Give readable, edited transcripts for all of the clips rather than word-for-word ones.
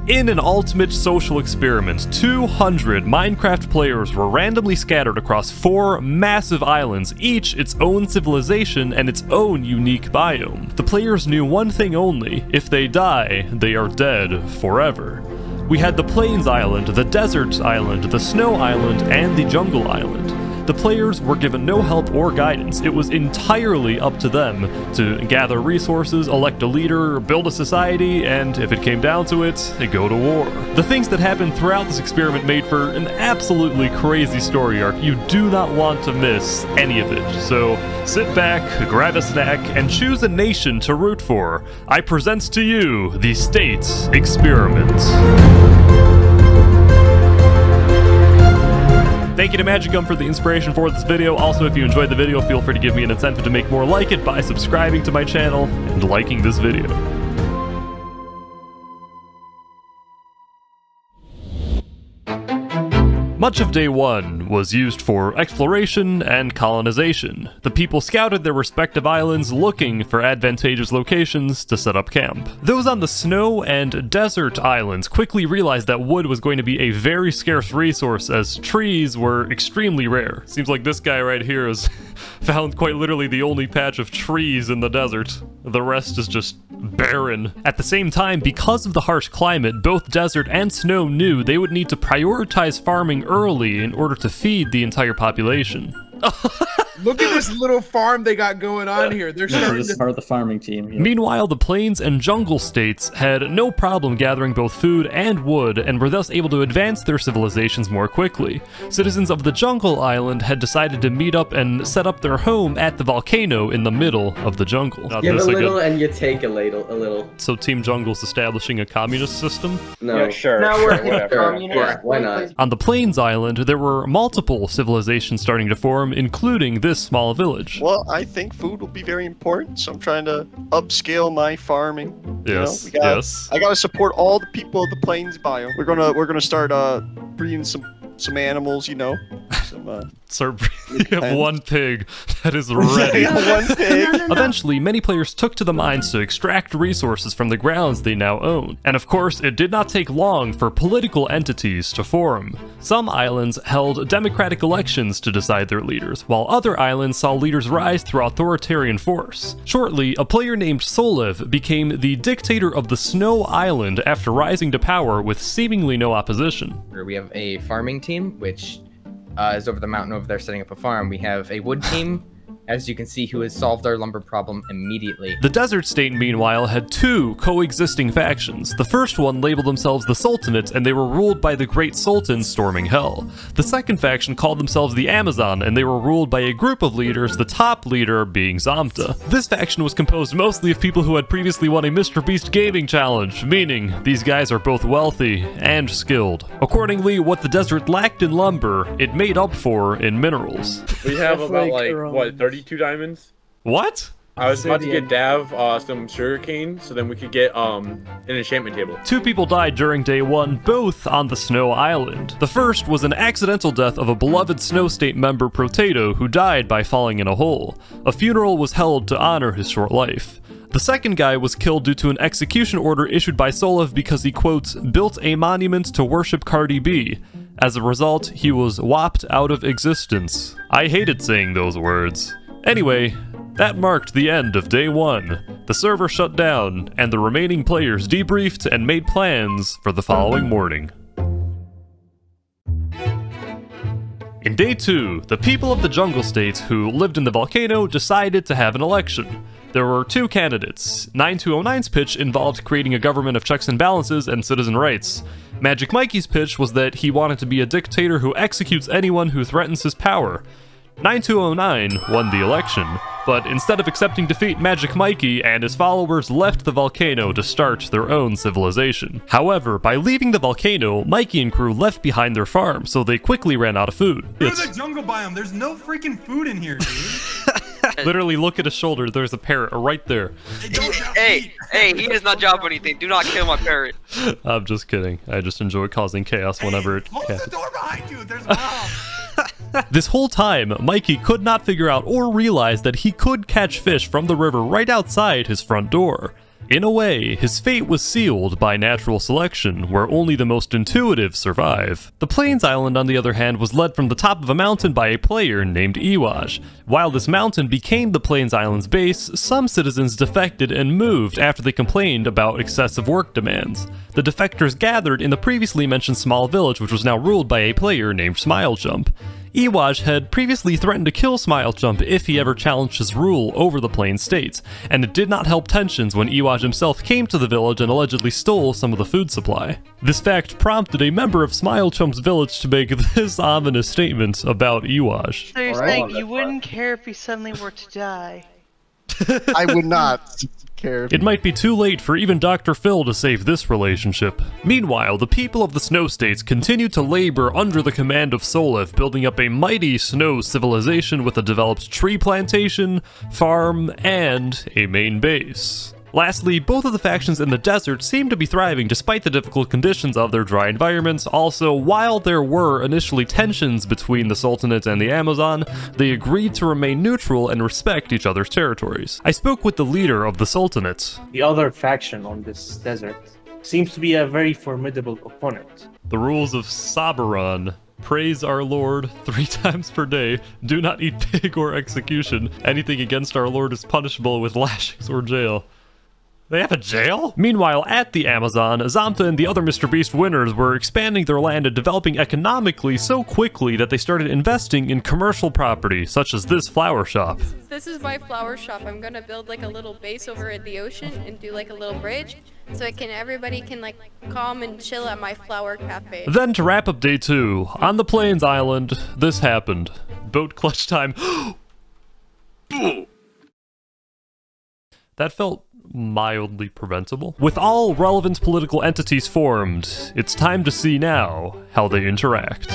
In an ultimate social experiment, 200 Minecraft players were randomly scattered across 4 massive islands, each its own civilization and its own unique biome. The players knew one thing only: if they die, they are dead forever. We had the Plains Island, the Desert Island, the Snow Island, and the Jungle Island. The players were given no help or guidance. It was entirely up to them to gather resources, elect a leader, build a society, and if it came down to it, go to war. The things that happened throughout this experiment made for an absolutely crazy story arc. You do not want to miss any of it. So sit back, grab a snack, and choose a nation to root for. I present to you the State Experiment. Thank you to Magic Gum for the inspiration for this video. Also, if you enjoyed the video, feel free to give me an incentive to make more like it by subscribing to my channel and liking this video. Much of day 1 was used for exploration and colonization. The people scouted their respective islands looking for advantageous locations to set up camp. Those on the Snow and Desert Islands quickly realized that wood was going to be a very scarce resource as trees were extremely rare. Seems like this guy right here has found quite literally the only patch of trees in the desert. The rest is just barren. At the same time, because of the harsh climate, both Desert and Snow knew they would need to prioritize farming early in order to feed the entire population. Look at this little farm they got going on here. They're starting this is part of the farming team. Yeah. Meanwhile, the Plains and Jungle states had no problem gathering both food and wood and were thus able to advance their civilizations more quickly. Citizens of the Jungle Island had decided to meet up and set up their home at the volcano in the middle of the jungle. Give a little and you take a little. So Team Jungle's establishing a communist system? No. Yeah, sure. No, sure, we're whatever. yeah, why not? On the Plains Island, there were multiple civilizations starting to form, including this small village. Well, I think food will be very important, so I'm trying to upscale my farming. Yes, yes. I gotta support all the people of the Plains biome. We're gonna start breeding some animals, you know. Sir, you have one pig that is ready. One pig. Eventually, many players took to the mines to extract resources from the grounds they now own. And of course, it did not take long for political entities to form. Some islands held democratic elections to decide their leaders, while other islands saw leaders rise through authoritarian force. Shortly, a player named Solev became the dictator of the Snow Island after rising to power with seemingly no opposition. We have a farming team, which is over the mountain over there setting up a farm. We have a wood team, as you can see, who has solved our lumber problem immediately. The Desert State, meanwhile, had 2 coexisting factions. The first one labeled themselves the Sultanate, and they were ruled by the Great Sultan storming hell. The second faction called themselves the Amazon, and they were ruled by a group of leaders, the top leader being Zamta. This faction was composed mostly of people who had previously won a Mr. Beast gaming challenge, meaning these guys are both wealthy and skilled. Accordingly, what the desert lacked in lumber, it made up for in minerals. We have about what, 32 diamonds? What? I was about to get Dav some sugarcane, so then we could get an enchantment table. 2 people died during day 1, both on the Snow Island. The first was an accidental death of a beloved Snow State member, Protato, who died by falling in a hole. A funeral was held to honor his short life. The second guy was killed due to an execution order issued by Solev because he, quote, built a monument to worship Cardi B. As a result, he was whopped out of existence. I hated saying those words. Anyway, that marked the end of day 1. The server shut down, and the remaining players debriefed and made plans for the following morning. In day 2, the people of the Jungle State who lived in the volcano decided to have an election. There were 2 candidates. 9209's pitch involved creating a government of checks and balances and citizen rights. Magic Mikey's pitch was that he wanted to be a dictator who executes anyone who threatens his power. 9209 won the election, but instead of accepting defeat, Magic Mikey and his followers left the volcano to start their own civilization. However, by leaving the volcano, Mikey and crew left behind their farm, so they quickly ran out of food. Go to the jungle biome, there's no freaking food in here, dude. Literally, look at his shoulder, there's a parrot right there. Hey, he does not drop anything. Do not kill my parrot. I'm just kidding. I just enjoy causing chaos whenever it Close the door behind you, there's mom. This whole time, Mikey could not figure out or realize that he could catch fish from the river right outside his front door. In a way, his fate was sealed by natural selection, where only the most intuitive survive. The Plains Island, on the other hand, was led from the top of a mountain by a player named Iwaj. While this mountain became the Plains Island's base, some citizens defected and moved after they complained about excessive work demands. The defectors gathered in the previously mentioned small village, which was now ruled by a player named Smilejump. Iwaj had previously threatened to kill Smilejump if he ever challenged his rule over the Plains states, and it did not help tensions when Iwaj himself came to the village and allegedly stole some of the food supply. This fact prompted a member of Smilechump's village to make this ominous statement about Iwaj. So you're saying you wouldn't care if he suddenly were to die? I would not care. It might be too late for even Dr. Phil to save this relationship. Meanwhile, the people of the Snow States continued to labor under the command of Solev, building up a mighty snow civilization with a developed tree plantation, farm, and a main base. Lastly, both of the factions in the desert seemed to be thriving despite the difficult conditions of their dry environments. Also, while there were initially tensions between the Sultanate and the Amazon, they agreed to remain neutral and respect each other's territories. I spoke with the leader of the Sultanate. The other faction on this desert seems to be a very formidable opponent. The rules of Sabaron. Praise our Lord 3 times per day. Do not eat pig or execution. Anything against our Lord is punishable with lashings or jail. They have a jail? Meanwhile, at the Amazon, Zamta and the other Mr. Beast winners were expanding their land and developing economically so quickly that they started investing in commercial property, such as this flower shop. This is my flower shop. I'm gonna build like a little base over at the ocean and do like a little bridge, so everybody can like come and chill at my flower cafe. Then to wrap up day 2, on the Plains Island, this happened. Boat clutch time. That felt mildly preventable. With all relevant political entities formed, it's time to see now how they interact.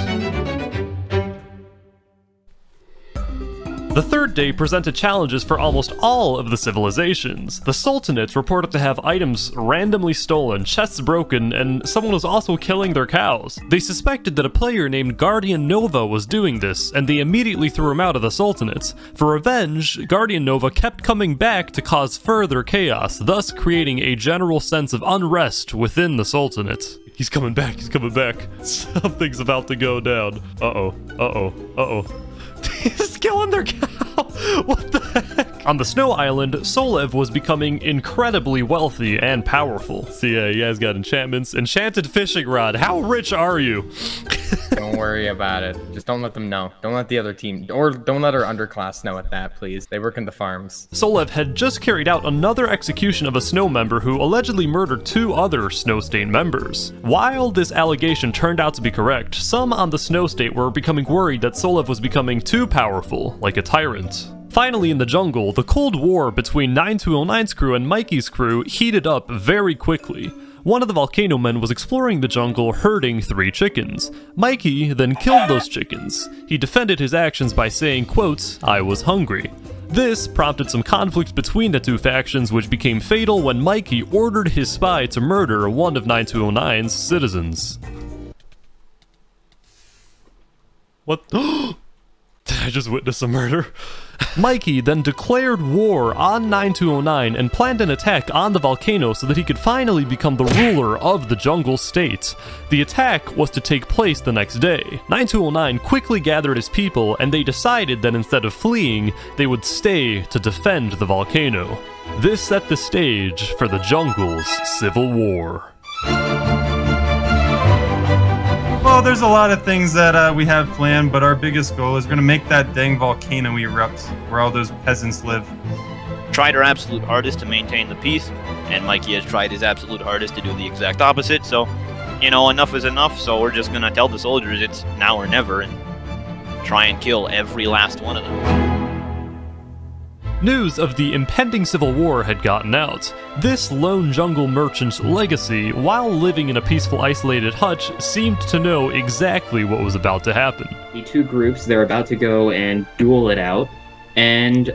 The third day presented challenges for almost all of the civilizations. The Sultanate reported to have items randomly stolen, chests broken, and someone was also killing their cows. They suspected that a player named Guardian Nova was doing this, and they immediately threw him out of the Sultanate. For revenge, Guardian Nova kept coming back to cause further chaos, thus creating a general sense of unrest within the Sultanate. He's coming back, he's coming back. Something's about to go down. Uh-oh, uh-oh, uh-oh. He's killing their cow! What the heck? On the Snow Island, Solev was becoming incredibly wealthy and powerful. See, you guys got enchantments. Enchanted fishing rod. How rich are you? Don't worry about it. Just don't let them know. Don't let the other team, or don't let our underclass know at that, please. They work in the farms. Solev had just carried out another execution of a snow member who allegedly murdered 2 other Snow State members. While this allegation turned out to be correct, some on the Snow State were becoming worried that Solev was becoming too powerful, like a tyrant. Finally, in the jungle, the Cold War between 9209's crew and Mikey's crew heated up very quickly. One of the volcano men was exploring the jungle herding 3 chickens. Mikey then killed those chickens. He defended his actions by saying, quote, "I was hungry." This prompted some conflict between the 2 factions, which became fatal when Mikey ordered his spy to murder one of 9209's citizens. What? Did I just witness a murder? Mikey then declared war on 9209 and planned an attack on the volcano so that he could finally become the ruler of the jungle state. The attack was to take place the next day. 9209 quickly gathered his people, and they decided that instead of fleeing, they would stay to defend the volcano. This set the stage for the jungle's civil war. Well, there's a lot of things that we have planned, but our biggest goal is we're gonna make that dang volcano erupt where all those peasants live. Tried our absolute hardest to maintain the peace, and Mikey has tried his absolute hardest to do the exact opposite, so, you know, enough is enough, so we're just gonna tell the soldiers it's now or never and try and kill every last one of them. News of the impending civil war had gotten out. This lone jungle merchant's legacy, while living in a peaceful, isolated hutch, seemed to know exactly what was about to happen. The 2 groups, they're about to go and duel it out, and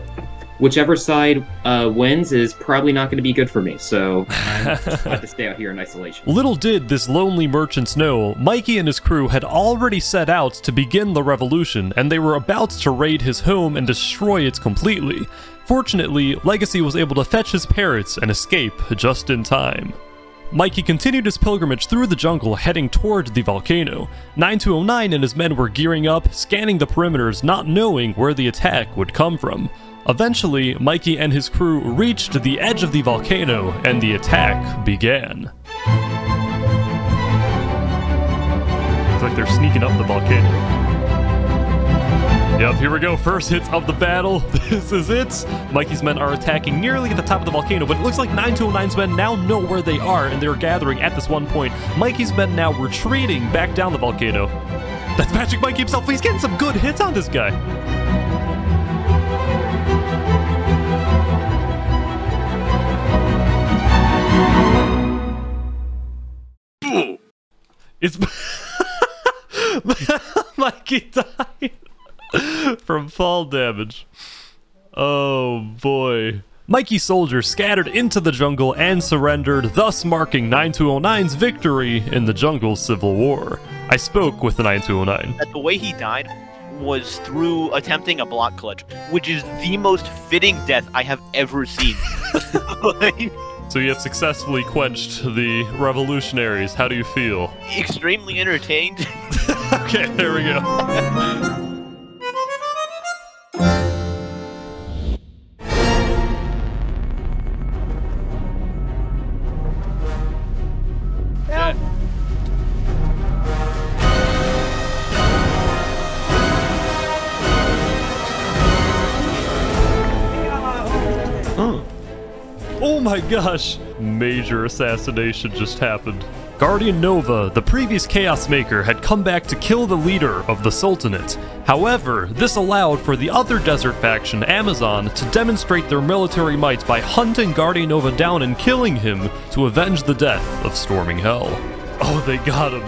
whichever side wins is probably not going to be good for me, so I have to stay out here in isolation. Little did this lonely merchant know, Mikey and his crew had already set out to begin the revolution, and they were about to raid his home and destroy it completely. Fortunately, Legacy was able to fetch his parrots and escape just in time. Mikey continued his pilgrimage through the jungle, heading toward the volcano. 9209 and his men were gearing up, scanning the perimeters, not knowing where the attack would come from. Eventually, Mikey and his crew reached the edge of the volcano, and the attack began. Looks like they're sneaking up the volcano. Yep, here we go. First hits of the battle. This is it. Mikey's men are attacking nearly at the top of the volcano, but it looks like 9209's men now know where they are, and they're gathering at this one point. Mikey's men now retreating back down the volcano. That's Magic Mikey himself. He's getting some good hits on this guy. It's Mikey died from fall damage. Oh boy. Mikey's soldiers scattered into the jungle and surrendered, thus marking 9209's victory in the jungle's civil war. I spoke with the 9209. That the way he died was through attempting a block clutch, which is the most fitting death I have ever seen. So you have successfully quenched the revolutionaries. How do you feel? Extremely entertained. Okay, there we go. Oh my gosh! Major assassination just happened. Guardian Nova, the previous Chaos Maker, had come back to kill the leader of the Sultanate. However, this allowed for the other desert faction, Amazon, to demonstrate their military might by hunting Guardian Nova down and killing him to avenge the death of Storming Hell. Oh, they got him.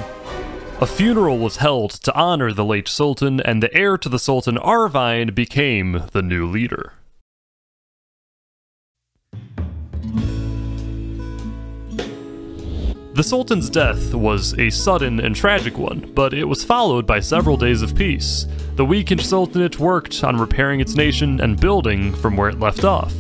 A funeral was held to honor the late Sultan, and the heir to the Sultan, Arvine, became the new leader. The Sultan's death was a sudden and tragic one, but it was followed by several days of peace. The weakened Sultanate worked on repairing its nation and building from where it left off.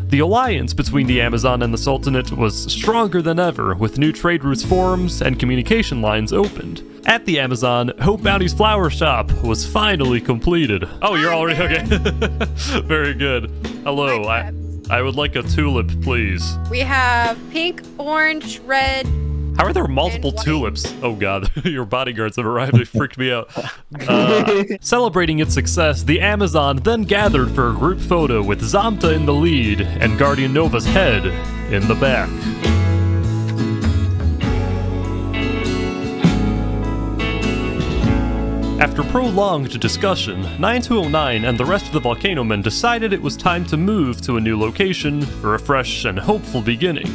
The alliance between the Amazon and the Sultanate was stronger than ever, with new trade routes formed and communication lines opened. At the Amazon, Hope Bounty's flower shop was finally completed. Oh, you're already okay. Very good. Hello, I would like a tulip, please. We have pink, orange, red. How are there multiple tulips? Oh god, your bodyguards have arrived, they freaked me out. Celebrating its success, the Amazon then gathered for a group photo with Zamta in the lead and Guardian Nova's head in the back. After prolonged discussion, 9209 and the rest of the Volcano Men decided it was time to move to a new location for a fresh and hopeful beginning.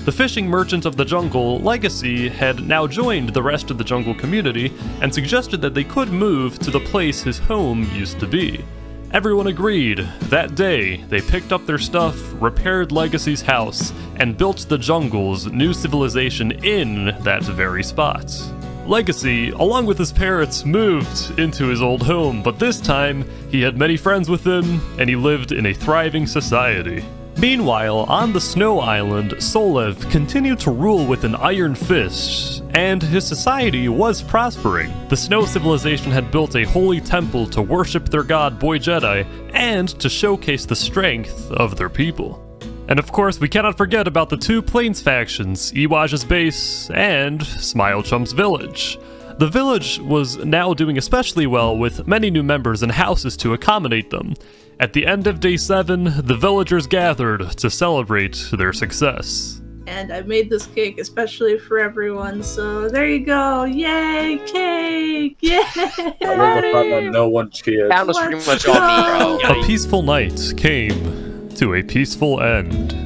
The fishing merchant of the jungle, Legacy, had now joined the rest of the jungle community and suggested that they could move to the place his home used to be. Everyone agreed. That day, they picked up their stuff, repaired Legacy's house, and built the jungle's new civilization in that very spot. Legacy, along with his parrots, moved into his old home, but this time, he had many friends with him, and he lived in a thriving society. Meanwhile, on the Snow Island, Solev continued to rule with an iron fist, and his society was prospering. The Snow Civilization had built a holy temple to worship their god Boy Jedi, and to showcase the strength of their people. And of course, we cannot forget about the two Plains factions, Iwaj's base and Smile Chump's village. The village was now doing especially well with many new members and houses to accommodate them. At the end of Day 7, the villagers gathered to celebrate their success. And I made this cake especially for everyone, so there you go. Yay, cake! Yay! I love the fact that no one cheered. That was pretty much all me, bro. A peaceful night came to a peaceful end.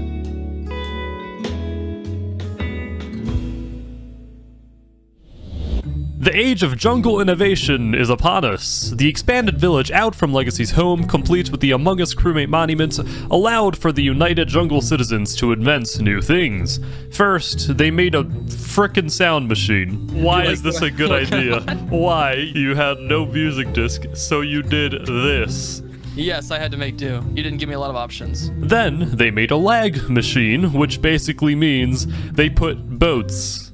The age of jungle innovation is upon us. The expanded village out from Legacy's home, complete with the Among Us crewmate monument, allowed for the united jungle citizens to invent new things. First, they made a frickin' sound machine. Why is this a good idea? Why? You had no music disc, so you did this. Yes, I had to make do. You didn't give me a lot of options. Then, they made a lag machine, which basically means they put boats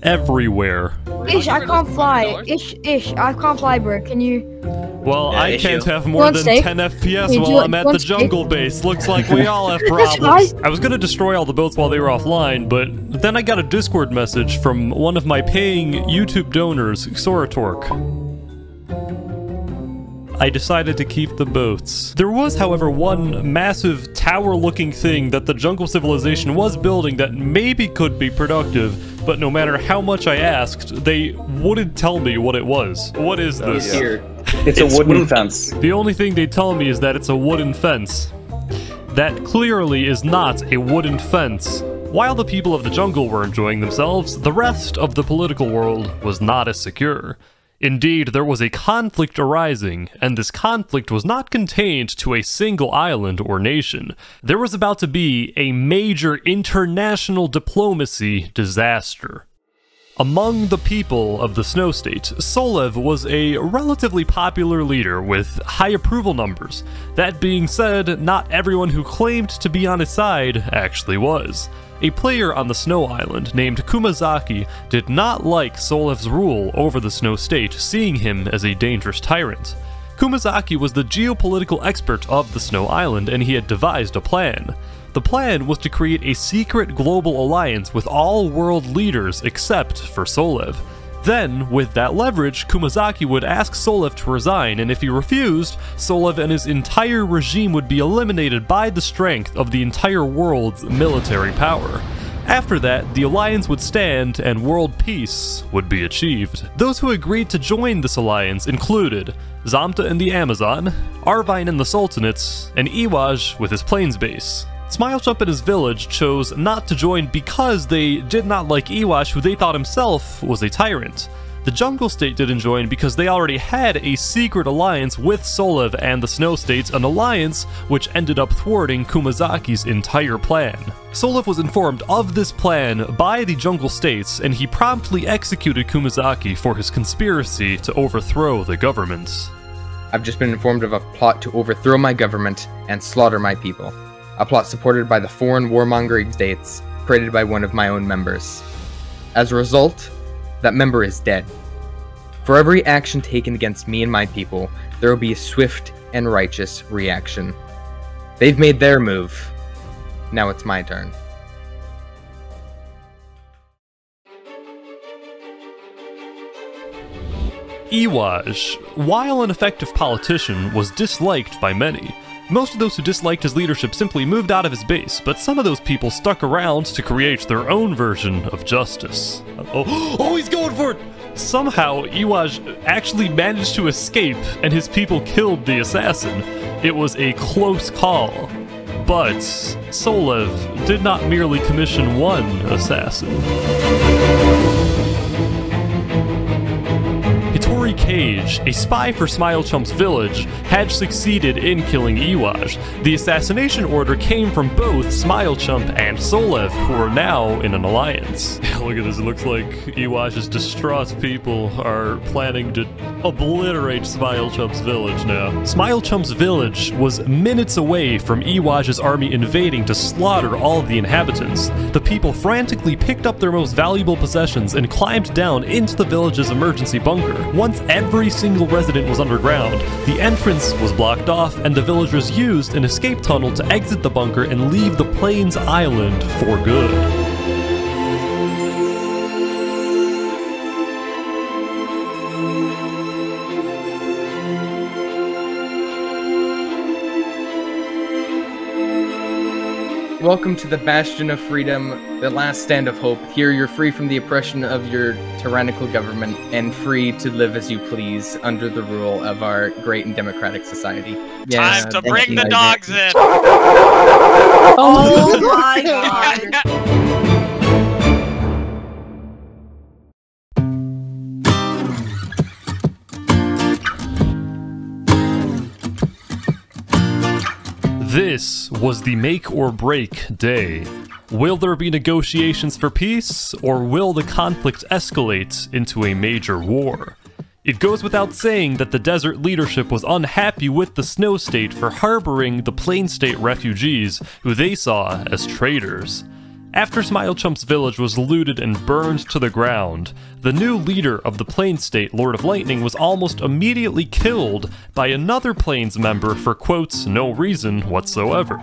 everywhere. Ish, I can't fly. Ish, I can't fly, bro. Can you? Well, I can't have more than 10 FPS while I'm at the jungle base. Looks like we all have problems. I was gonna destroy all the boats while they were offline, but then I got a Discord message from one of my paying YouTube donors, Xoratorque. I decided to keep the boats. There was, however, one massive tower-looking thing that the jungle civilization was building that maybe could be productive, but no matter how much I asked, they wouldn't tell me what it was. What is this? It's a wooden fence. The only thing they tell me is that it's a wooden fence. That clearly is not a wooden fence. While the people of the jungle were enjoying themselves, the rest of the political world was not as secure. Indeed, there was a conflict arising, and this conflict was not contained to a single island or nation. There was about to be a major international diplomacy disaster. Among the people of the Snow State, Solev was a relatively popular leader with high approval numbers. That being said, not everyone who claimed to be on his side actually was. A player on the Snow Island named Kumazaki did not like Solev's rule over the Snow State, seeing him as a dangerous tyrant. Kumazaki was the geopolitical expert of the Snow Island, and he had devised a plan. The plan was to create a secret global alliance with all world leaders except for Solev. Then, with that leverage, Kumazaki would ask Solev to resign, and if he refused, Solev and his entire regime would be eliminated by the strength of the entire world's military power. After that, the alliance would stand and world peace would be achieved. Those who agreed to join this alliance included Zamta and the Amazon, Arvine and the Sultanates, and Iwaj with his plains base. Smilechump and his village chose not to join because they did not like Iwash, who they thought himself was a tyrant. The Jungle State didn't join because they already had a secret alliance with Solev and the Snow States, an alliance which ended up thwarting Kumazaki's entire plan. Solev was informed of this plan by the Jungle States, and he promptly executed Kumazaki for his conspiracy to overthrow the government. I've just been informed of a plot to overthrow my government and slaughter my people. A plot supported by the foreign warmongering states, created by one of my own members. As a result, that member is dead. For every action taken against me and my people, there will be a swift and righteous reaction. They've made their move. Now it's my turn. Iwaj, while an effective politician, was disliked by many. Most of those who disliked his leadership simply moved out of his base, but some of those people stuck around to create their own version of justice. Oh, he's going for it! Somehow, Iwaj actually managed to escape, and his people killed the assassin. It was a close call. But Solev did not merely commission one assassin. Hitori Cage, a spy for Smilechump's village, had succeeded in killing Iwaj. The assassination order came from both Smilechump and Solev, who are now in an alliance. Look at this, it looks like Iwaj's distraught people are planning to obliterate Smilechump's village now. Smilechump's village was minutes away from Iwaj's army invading to slaughter all of the inhabitants. The people frantically picked up their most valuable possessions and climbed down into the village's emergency bunker. Once every single resident was underground, the entrance was blocked off, and the villagers used an escape tunnel to exit the bunker and leave the Plains Island for good. Welcome to the Bastion of Freedom, the last stand of hope. Here you're free from the oppression of your tyrannical government and free to live as you please under the rule of our great and democratic society. Yeah, time to bring the dogs in! Oh my god! This was the make or break day. Will there be negotiations for peace, or will the conflict escalate into a major war? It goes without saying that the desert leadership was unhappy with the Snow State for harboring the Plain State refugees, who they saw as traitors. After Smilechump's village was looted and burned to the ground, the new leader of the Plain State, Lord of Lightning, was almost immediately killed by another Plains member for, quotes, no reason whatsoever.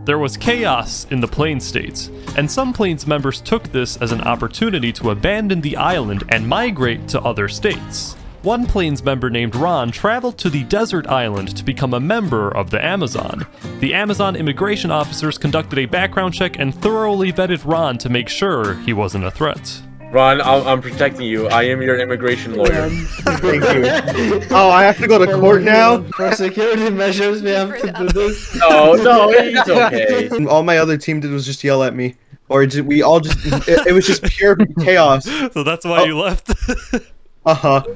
There was chaos in the Plain States, and some Plains members took this as an opportunity to abandon the island and migrate to other states. One Plains member named Ron traveled to the desert island to become a member of the Amazon. The Amazon immigration officers conducted a background check and thoroughly vetted Ron to make sure he wasn't a threat. Ron, I'm protecting you. I am your immigration lawyer. Thank you. Oh, I have to go to court now? For security measures, we have to do this. No, it's okay. All my other team did was just yell at me. Or we all just, it was just pure chaos. So that's why you left?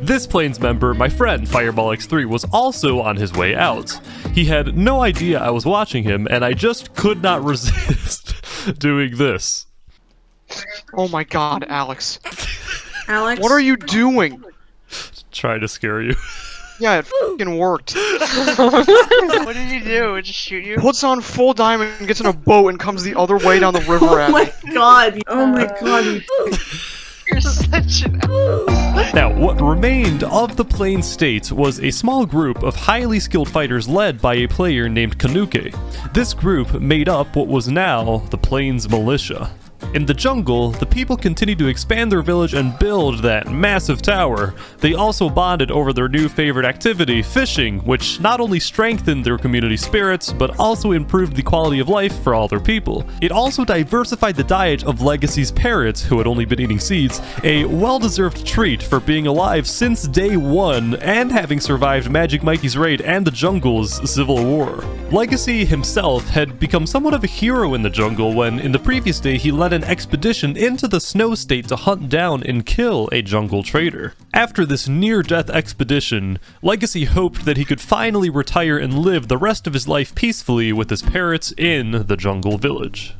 This Plains member, my friend Fireball X3, was also on his way out. He had no idea I was watching him, and I just could not resist doing this. Oh my god, Alex. Alex? What are you doing? Trying to scare you. Yeah, it f***ing worked. What did he do? Just shoot you? Puts on full diamond, gets in a boat, and comes the other way down the river at me. Oh my god. You're such an Now, what remained of the Plain State was a small group of highly skilled fighters led by a player named Kanuke. This group made up what was now the Plains Militia. In the jungle, the people continued to expand their village and build that massive tower. They also bonded over their new favorite activity, fishing, which not only strengthened their community spirits, but also improved the quality of life for all their people. It also diversified the diet of Legacy's parrots, who had only been eating seeds, a well-deserved treat for being alive since day one and having survived Magic Mikey's raid and the jungle's civil war. Legacy himself had become somewhat of a hero in the jungle when, in the previous day, he led an expedition into the Snow State to hunt down and kill a jungle trader. After this near-death expedition, Legacy hoped that he could finally retire and live the rest of his life peacefully with his parrots in the jungle village.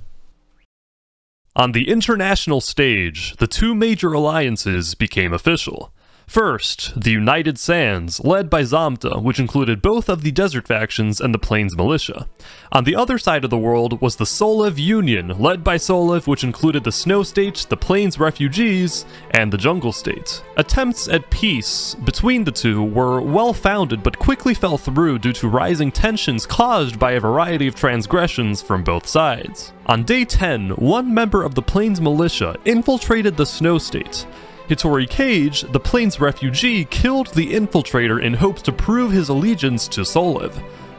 On the international stage, the two major alliances became official. First, the United Sands, led by Zamta, which included both of the desert factions and the Plains Militia. On the other side of the world was the Solev Union, led by Solev, which included the Snow State, the Plains Refugees, and the Jungle State. Attempts at peace between the two were well-founded but quickly fell through due to rising tensions caused by a variety of transgressions from both sides. On day 10, one member of the Plains Militia infiltrated the Snow State. Hitori Cage, the Plains refugee, killed the infiltrator in hopes to prove his allegiance to Solev.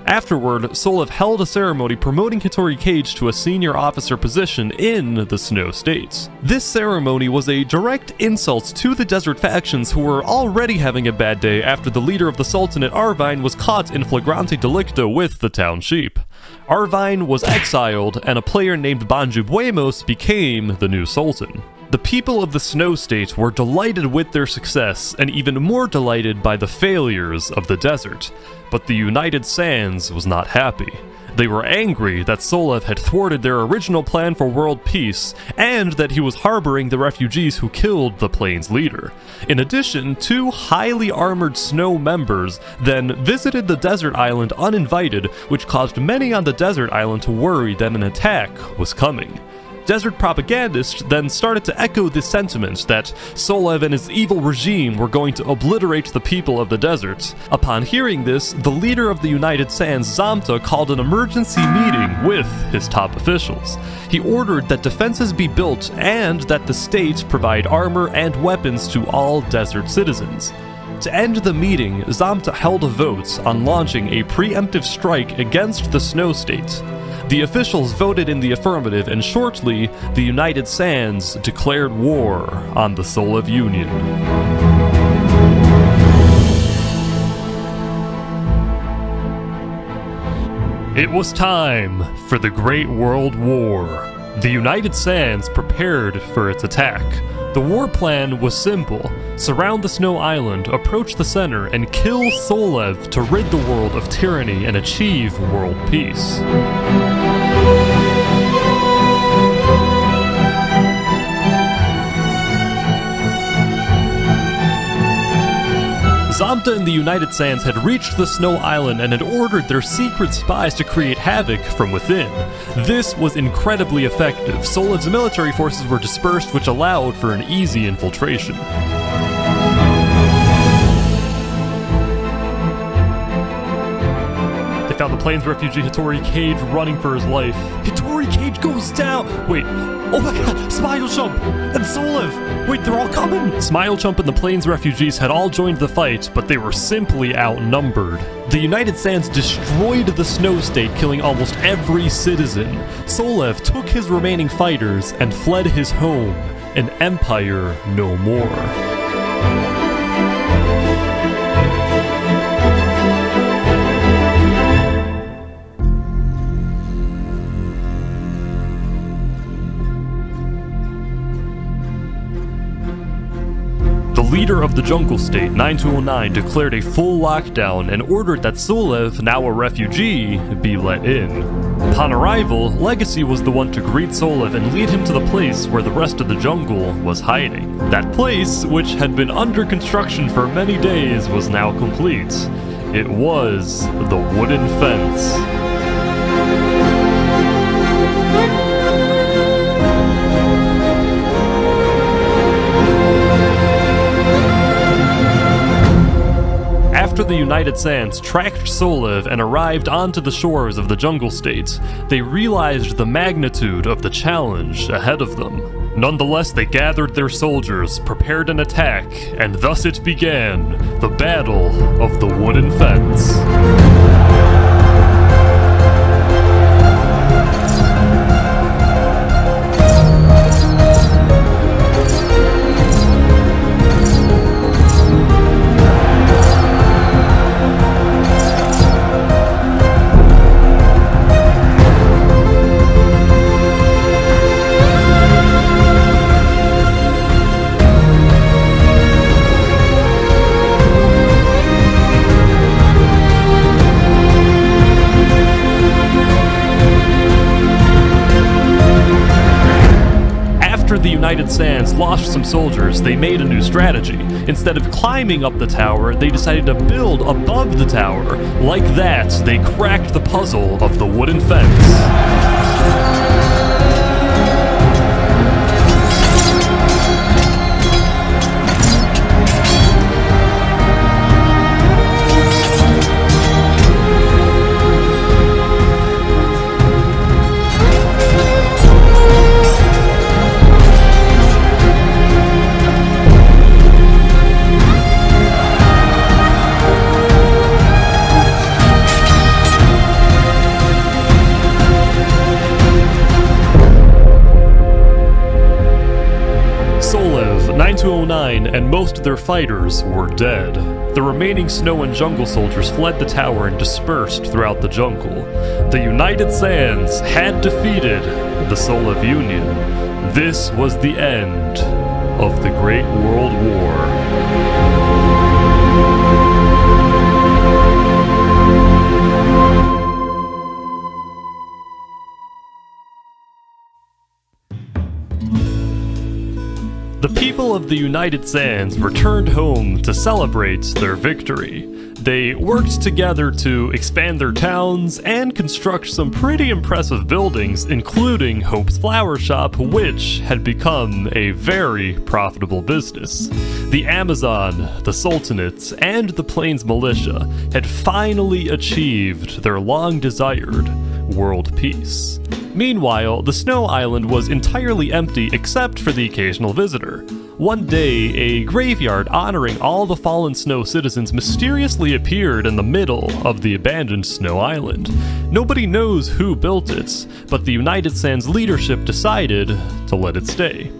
Afterward, Solev held a ceremony promoting Hitori Cage to a senior officer position in the Snow States. This ceremony was a direct insult to the desert factions who were already having a bad day after the leader of the Sultanate, Arvine, was caught in flagrante delicto with the town sheep. Arvine was exiled, and a player named Banju Buemos became the new Sultan. The people of the Snow State were delighted with their success, and even more delighted by the failures of the desert. But the United Sands was not happy. They were angry that Solev had thwarted their original plan for world peace, and that he was harboring the refugees who killed the Plains leader. In addition, two highly armored snow members then visited the desert island uninvited, which caused many on the desert island to worry that an attack was coming. Desert propagandists then started to echo this sentiment that Solev and his evil regime were going to obliterate the people of the desert. Upon hearing this, the leader of the United Sands, Zamta, called an emergency meeting with his top officials. He ordered that defenses be built and that the state provide armor and weapons to all desert citizens. To end the meeting, Zamta held a vote on launching a preemptive strike against the Snow State. The officials voted in the affirmative, and shortly, the United Sands declared war on the Solev Union. It was time for the Great World War. The United Sands prepared for its attack. The war plan was simple: surround the snow island, approach the center, and kill Solev to rid the world of tyranny and achieve world peace. Zamta and the United Sands had reached the Snow Island and had ordered their secret spies to create havoc from within. This was incredibly effective. Solev's military forces were dispersed, which allowed for an easy infiltration. They found the Plains refugee Hitori Cage running for his life. Hitori Cage goes down! Wait, oh my god, Smile Chump and Solev! Wait, they're all coming! Smile Chump and the Plains refugees had all joined the fight, but they were simply outnumbered. The United Sands destroyed the Snow State, killing almost every citizen. Solev took his remaining fighters and fled his home, an empire no more. The leader of the Jungle State, 9209, declared a full lockdown and ordered that Solev, now a refugee, be let in. Upon arrival, Legacy was the one to greet Solev and lead him to the place where the rest of the jungle was hiding. That place, which had been under construction for many days, was now complete. It was the wooden fence. After the United Sands tracked Solev and arrived onto the shores of the Jungle State, they realized the magnitude of the challenge ahead of them. Nonetheless, they gathered their soldiers, prepared an attack, and thus it began, the Battle of the Wooden Fence. The United Sands lost some soldiers, they made a new strategy. Instead of climbing up the tower, they decided to build above the tower. Like that, they cracked the puzzle of the wooden fence. And most of their fighters were dead. The remaining snow and jungle soldiers fled the tower and dispersed throughout the jungle. The United Sands had defeated the Solev Union. This was the end of the Great World War. The people of the United Sands returned home to celebrate their victory. They worked together to expand their towns and construct some pretty impressive buildings, including Hope's Flower Shop, which had become a very profitable business. The Amazon, the Sultanate, and the Plains Militia had finally achieved their long-desired world peace. Meanwhile, the Snow Island was entirely empty except for the occasional visitor. One day, a graveyard honoring all the fallen snow citizens mysteriously appeared in the middle of the abandoned Snow Island. Nobody knows who built it, but the United Sands leadership decided to let it stay.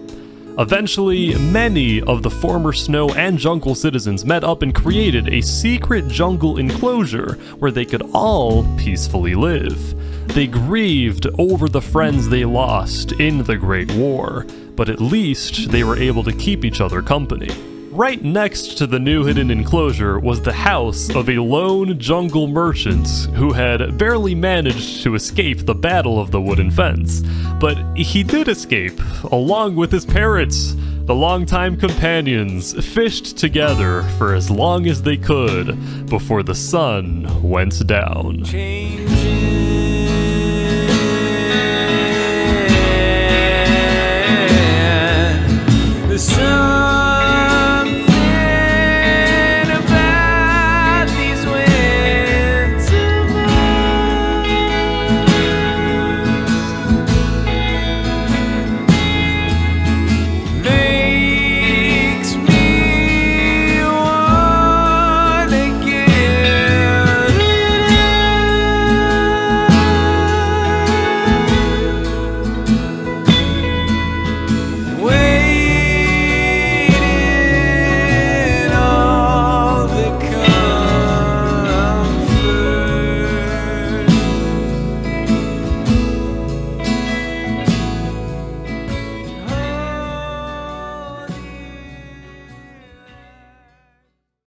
Eventually, many of the former snow and jungle citizens met up and created a secret jungle enclosure where they could all peacefully live. They grieved over the friends they lost in the Great War, but at least they were able to keep each other company. Right next to the new hidden enclosure was the house of a lone jungle merchant who had barely managed to escape the battle of the wooden fence. But he did escape, along with his parrots. The longtime companions fished together for as long as they could before the sun went down.